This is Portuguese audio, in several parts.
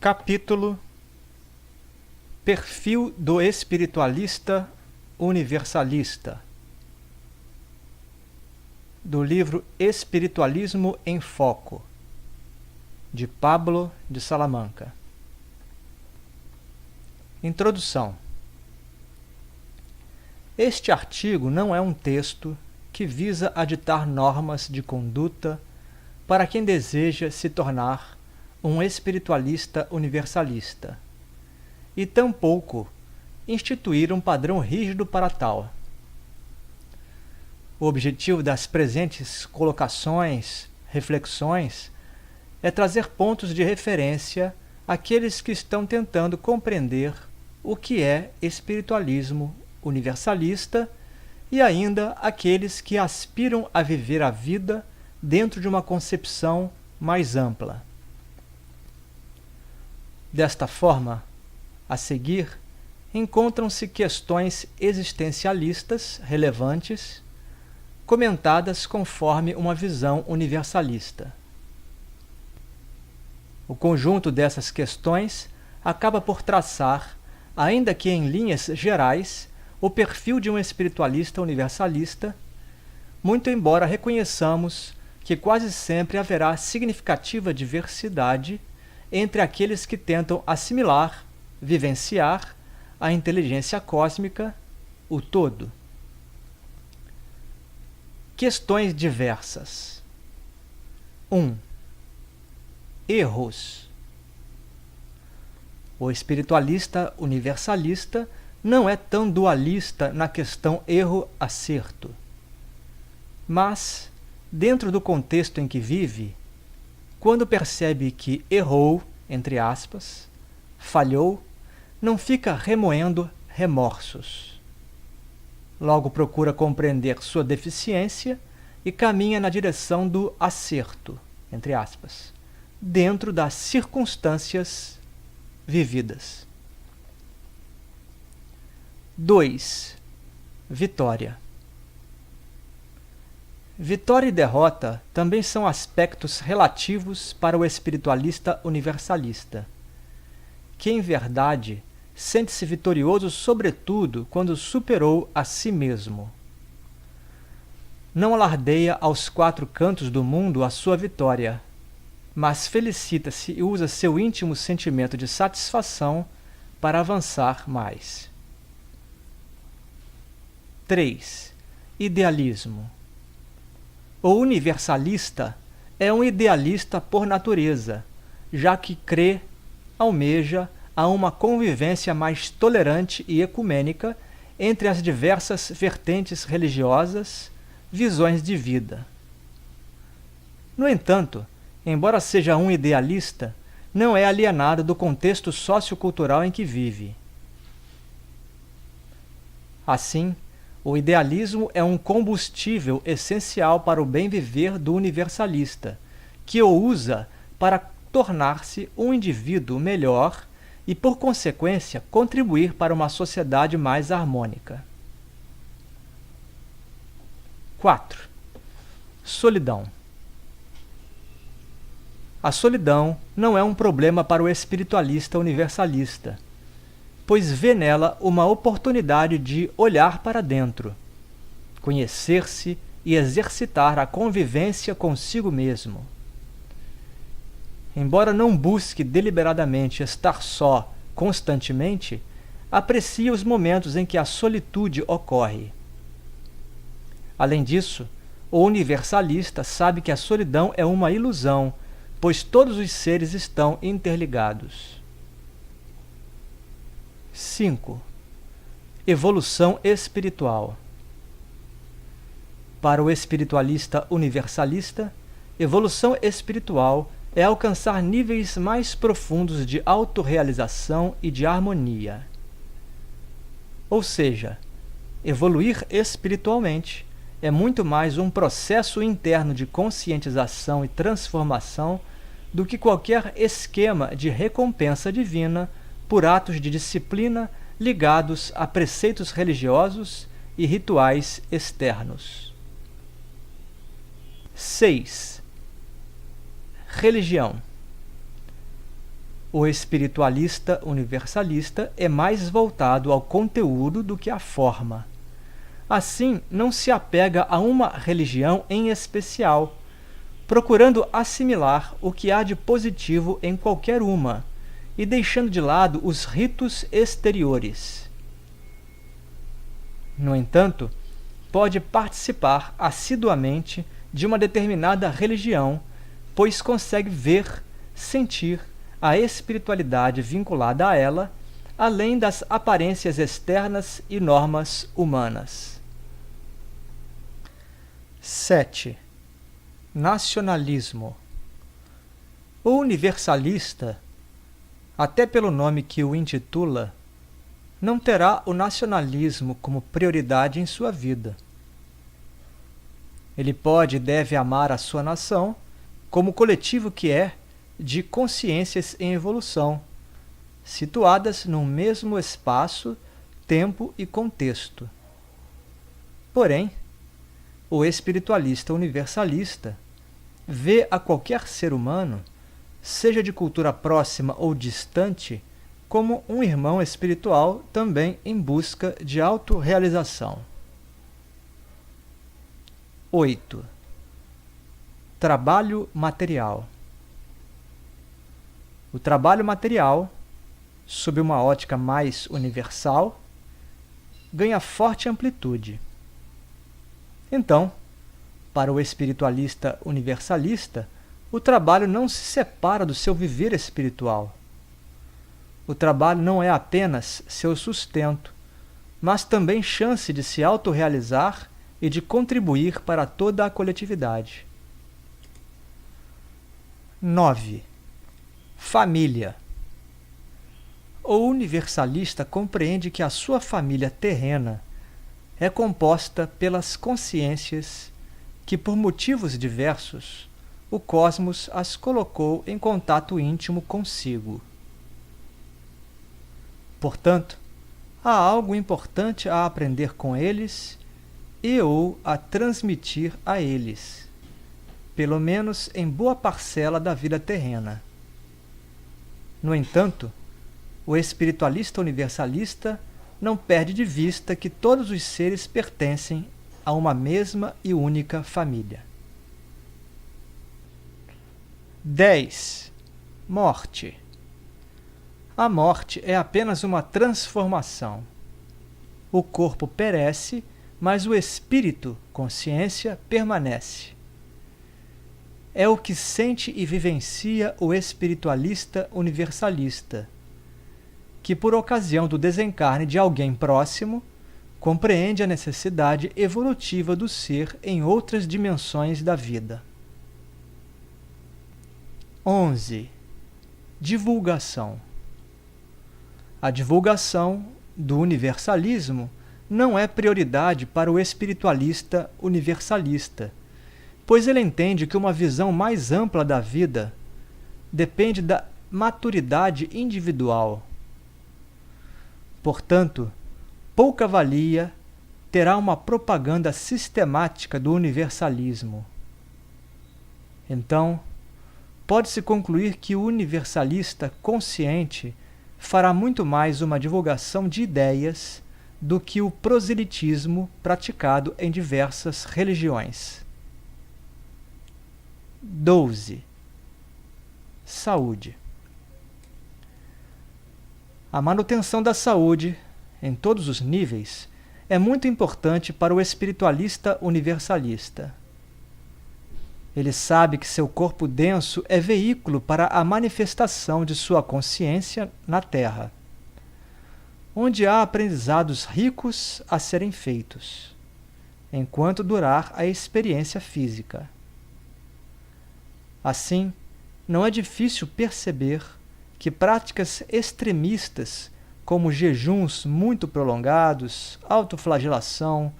Capítulo Perfil do espiritualista universalista, do livro Espiritualismo em Foco, de Pablo de Salamanca. Introdução. Este artigo não é um texto que visa aditar normas de conduta para quem deseja se tornar um espiritualista universalista, e tampouco instituir um padrão rígido para tal. O objetivo das presentes colocações, reflexões, é trazer pontos de referência àqueles que estão tentando compreender o que é espiritualismo universalista e ainda àqueles que aspiram a viver a vida dentro de uma concepção mais ampla. Desta forma, a seguir, encontram-se questões existencialistas relevantes, comentadas conforme uma visão universalista. O conjunto dessas questões acaba por traçar, ainda que em linhas gerais, o perfil de um espiritualista universalista, muito embora reconheçamos que quase sempre haverá significativa diversidade entre aqueles que tentam assimilar, vivenciar a inteligência cósmica, o todo. Questões diversas. 1. Erros. O espiritualista universalista não é tão dualista na questão erro-acerto. Mas, dentro do contexto em que vive, quando percebe que errou, entre aspas, falhou, não fica remoendo remorsos. Logo procura compreender sua deficiência e caminha na direção do acerto, entre aspas, dentro das circunstâncias vividas. 2. Vitória. Vitória e derrota também são aspectos relativos para o espiritualista universalista, que, em verdade, sente-se vitorioso sobretudo quando superou a si mesmo. Não alardeia aos quatro cantos do mundo a sua vitória, mas felicita-se e usa seu íntimo sentimento de satisfação para avançar mais. 3. Idealismo. O universalista é um idealista por natureza, já que crê, almeja a uma convivência mais tolerante e ecumênica entre as diversas vertentes religiosas, visões de vida. No entanto, embora seja um idealista, não é alienado do contexto sociocultural em que vive. Assim, o idealismo é um combustível essencial para o bem viver do universalista, que o usa para tornar-se um indivíduo melhor e, por consequência, contribuir para uma sociedade mais harmônica. 4. Solidão. A solidão não é um problema para o espiritualista universalista, pois vê nela uma oportunidade de olhar para dentro, conhecer-se e exercitar a convivência consigo mesmo. Embora não busque deliberadamente estar só constantemente, aprecia os momentos em que a solitude ocorre. Além disso, o universalista sabe que a solidão é uma ilusão, pois todos os seres estão interligados. 5. Evolução espiritual. Para o espiritualista universalista, evolução espiritual é alcançar níveis mais profundos de autorrealização e de harmonia. Ou seja, evoluir espiritualmente é muito mais um processo interno de conscientização e transformação do que qualquer esquema de recompensa divina por atos de disciplina ligados a preceitos religiosos e rituais externos. 6. Religião. O espiritualista universalista é mais voltado ao conteúdo do que à forma. Assim, não se apega a uma religião em especial, procurando assimilar o que há de positivo em qualquer uma e deixando de lado os ritos exteriores. No entanto, pode participar assiduamente de uma determinada religião, pois consegue ver, sentir a espiritualidade vinculada a ela, além das aparências externas e normas humanas. 7. Nacionalismo. O universalista, até pelo nome que o intitula, não terá o nacionalismo como prioridade em sua vida. Ele pode e deve amar a sua nação como coletivo que é, de consciências em evolução, situadas no mesmo espaço, tempo e contexto. Porém, o espiritualista universalista vê a qualquer ser humano, seja de cultura próxima ou distante, como um irmão espiritual também em busca de autorrealização. 8. Trabalho material. O trabalho material, sob uma ótica mais universal, ganha forte amplitude. Então, para o espiritualista universalista, o trabalho não se separa do seu viver espiritual. O trabalho não é apenas seu sustento, mas também chance de se autorrealizar e de contribuir para toda a coletividade. 9. Família. O universalista compreende que a sua família terrena é composta pelas consciências que, por motivos diversos, o cosmos as colocou em contato íntimo consigo. Portanto, há algo importante a aprender com eles e ou a transmitir a eles, pelo menos em boa parcela da vida terrena. No entanto, o espiritualista universalista não perde de vista que todos os seres pertencem a uma mesma e única família. 10. Morte. A morte é apenas uma transformação. O corpo perece, mas o espírito, consciência, permanece. É o que sente e vivencia o espiritualista universalista, que, por ocasião do desencarne de alguém próximo, compreende a necessidade evolutiva do ser em outras dimensões da vida. 11. Divulgação. A divulgação do universalismo não é prioridade para o espiritualista universalista, pois ele entende que uma visão mais ampla da vida depende da maturidade individual. Portanto, pouca valia terá uma propaganda sistemática do universalismo. Então, pode-se concluir que o universalista consciente fará muito mais uma divulgação de ideias do que o proselitismo praticado em diversas religiões. 12. Saúde. A manutenção da saúde, em todos os níveis, é muito importante para o espiritualista universalista. Ele sabe que seu corpo denso é veículo para a manifestação de sua consciência na Terra, onde há aprendizados ricos a serem feitos, enquanto durar a experiência física. Assim, não é difícil perceber que práticas extremistas, como jejuns muito prolongados, autoflagelação,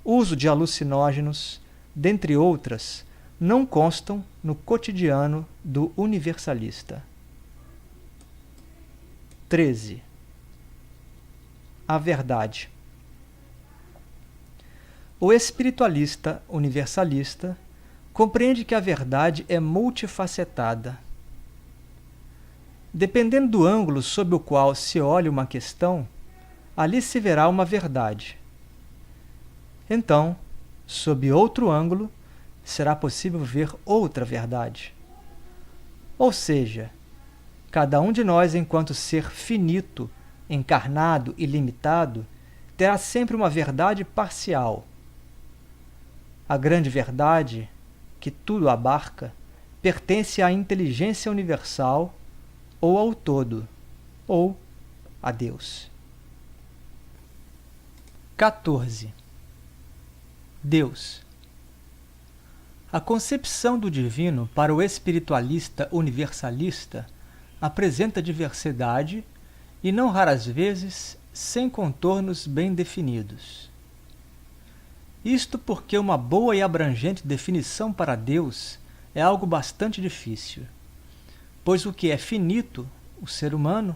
uso de alucinógenos, dentre outras, não constam no cotidiano do universalista. 13. A verdade. O espiritualista universalista compreende que a verdade é multifacetada. Dependendo do ângulo sob o qual se olha uma questão, ali se verá uma verdade. Então, sob outro ângulo, será possível ver outra verdade. Ou seja, cada um de nós, enquanto ser finito, encarnado e limitado, terá sempre uma verdade parcial. A grande verdade, que tudo abarca, pertence à inteligência universal, ou ao todo, ou a Deus. 14. Deus. A concepção do divino para o espiritualista universalista apresenta diversidade e, não raras vezes, sem contornos bem definidos. Isto porque uma boa e abrangente definição para Deus é algo bastante difícil, pois o que é finito, o ser humano,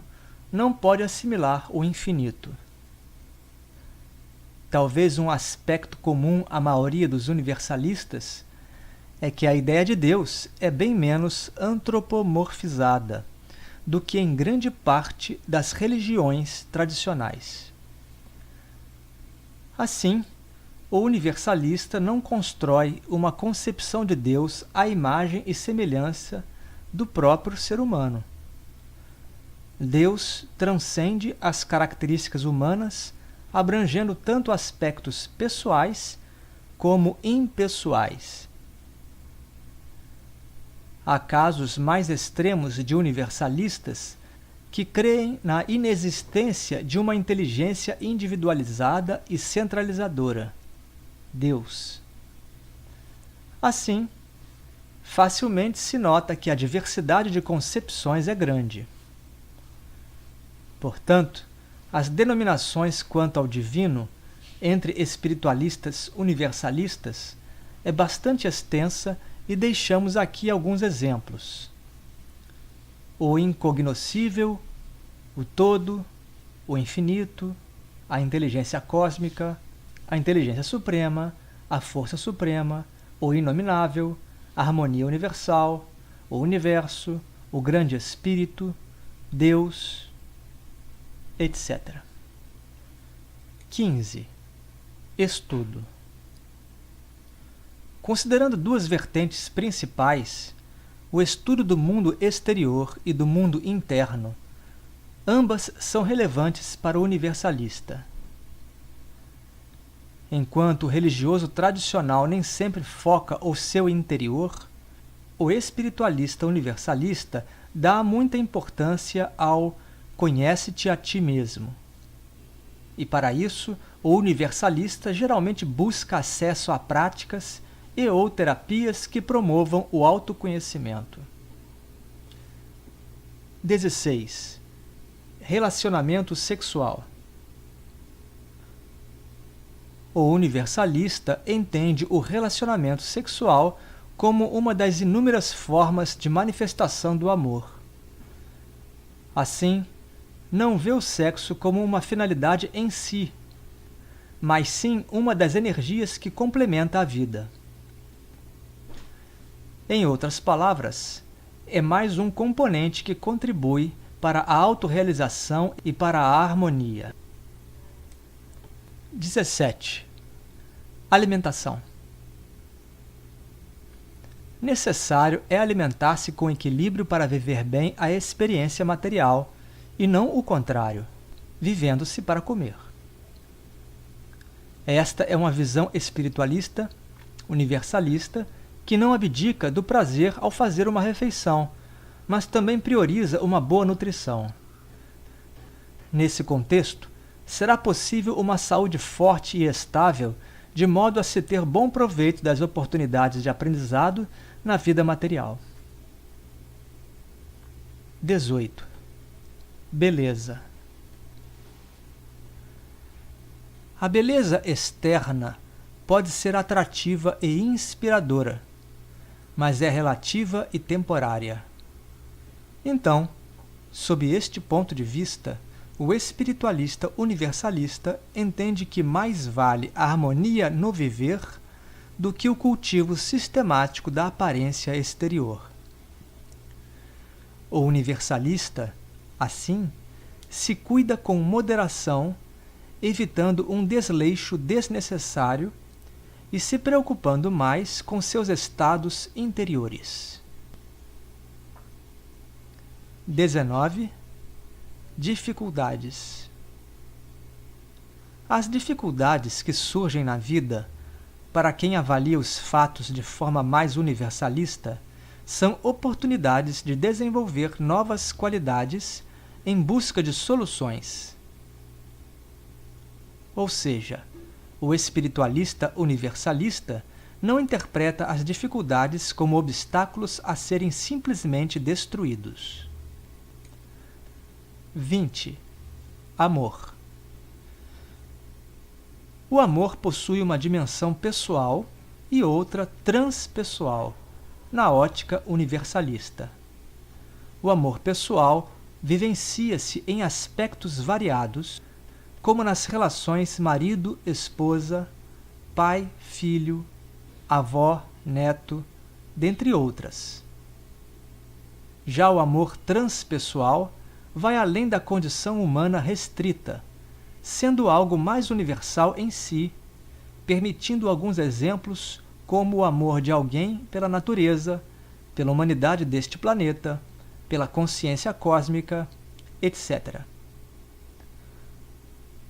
não pode assimilar o infinito. Talvez um aspecto comum à maioria dos universalistas é que a ideia de Deus é bem menos antropomorfizada do que em grande parte das religiões tradicionais. Assim, o universalista não constrói uma concepção de Deus à imagem e semelhança do próprio ser humano. Deus transcende as características humanas, abrangendo tanto aspectos pessoais como impessoais. Há casos mais extremos de universalistas que creem na inexistência de uma inteligência individualizada e centralizadora, Deus. Assim, facilmente se nota que a diversidade de concepções é grande. Portanto, as denominações quanto ao divino entre espiritualistas universalistas é bastante extensa e deixamos aqui alguns exemplos: o incognoscível, o todo, o infinito, a inteligência cósmica, a inteligência suprema, a força suprema, o inominável, a harmonia universal, o universo, o grande espírito, Deus, etc. 15. Estudo. Considerando duas vertentes principais, o estudo do mundo exterior e do mundo interno, ambas são relevantes para o universalista. Enquanto o religioso tradicional nem sempre foca o seu interior, o espiritualista universalista dá muita importância ao conhece-te a ti mesmo. E para isso, o universalista geralmente busca acesso a práticas e ou terapias que promovam o autoconhecimento. 16. Relacionamento sexual. O universalista entende o relacionamento sexual como uma das inúmeras formas de manifestação do amor. Assim, não vê o sexo como uma finalidade em si, mas sim uma das energias que complementa a vida. Em outras palavras, é mais um componente que contribui para a autorrealização e para a harmonia. 17. Alimentação. Necessário é alimentar-se com equilíbrio para viver bem a experiência material, e não o contrário, vivendo-se para comer. Esta é uma visão espiritualista, universalista, que não abdica do prazer ao fazer uma refeição, mas também prioriza uma boa nutrição. Nesse contexto, será possível uma saúde forte e estável, de modo a se ter bom proveito das oportunidades de aprendizado na vida material. 18. Beleza. A beleza externa pode ser atrativa e inspiradora, mas é relativa e temporária. Então, sob este ponto de vista, o espiritualista universalista entende que mais vale a harmonia no viver do que o cultivo sistemático da aparência exterior. O universalista, assim, se cuida com moderação, evitando um desleixo desnecessário e se preocupando mais com seus estados interiores. 19. Dificuldades. As dificuldades que surgem na vida, para quem avalia os fatos de forma mais universalista, são oportunidades de desenvolver novas qualidades em busca de soluções. Ou seja, o espiritualista universalista não interpreta as dificuldades como obstáculos a serem simplesmente destruídos. 20. Amor. O amor possui uma dimensão pessoal e outra transpessoal, na ótica universalista. O amor pessoal vivencia-se em aspectos variados, como nas relações marido-esposa, pai-filho, avó-neto, dentre outras. Já o amor transpessoal vai além da condição humana restrita, sendo algo mais universal em si, permitindo alguns exemplos como o amor de alguém pela natureza, pela humanidade deste planeta, pela consciência cósmica, etc.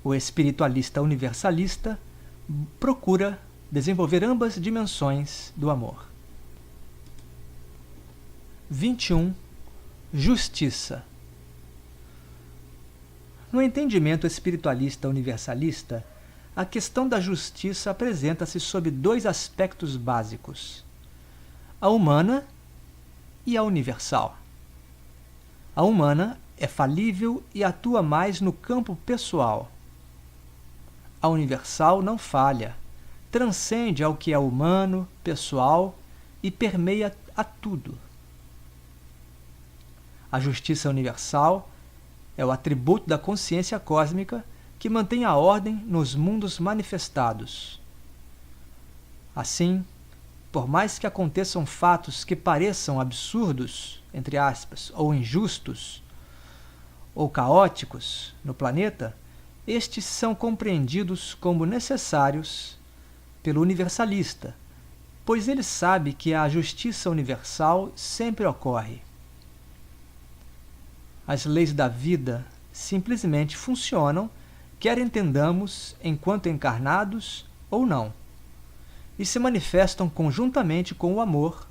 O espiritualista universalista procura desenvolver ambas dimensões do amor. 21. Justiça. No entendimento espiritualista universalista, a questão da justiça apresenta-se sob dois aspectos básicos: a humana e a universal. A humana é falível e atua mais no campo pessoal. A universal não falha, transcende ao que é humano, pessoal e permeia a tudo. A justiça universal é o atributo da consciência cósmica que mantém a ordem nos mundos manifestados. Assim, por mais que aconteçam fatos que pareçam absurdos, entre aspas, ou injustos, ou caóticos no planeta, estes são compreendidos como necessários pelo universalista, pois ele sabe que a justiça universal sempre ocorre. As leis da vida simplesmente funcionam, quer entendamos enquanto encarnados ou não, e se manifestam conjuntamente com o amor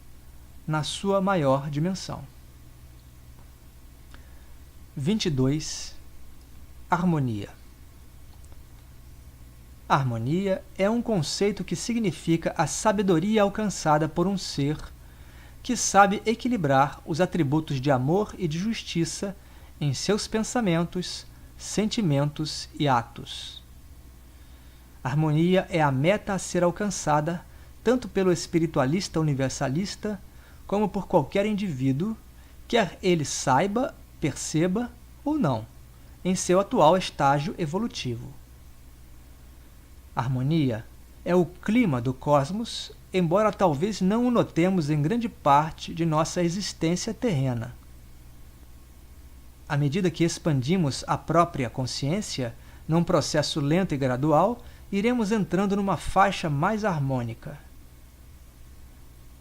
na sua maior dimensão. 22. Harmonia. Harmonia é um conceito que significa a sabedoria alcançada por um ser que sabe equilibrar os atributos de amor e de justiça em seus pensamentos, sentimentos e atos. Harmonia é a meta a ser alcançada tanto pelo espiritualista universalista como por qualquer indivíduo, quer ele saiba, perceba ou não, em seu atual estágio evolutivo. Harmonia é o clima do cosmos, embora talvez não o notemos em grande parte de nossa existência terrena. À medida que expandimos a própria consciência, num processo lento e gradual, iremos entrando numa faixa mais harmônica.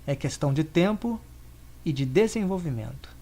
É questão de tempo e de desenvolvimento.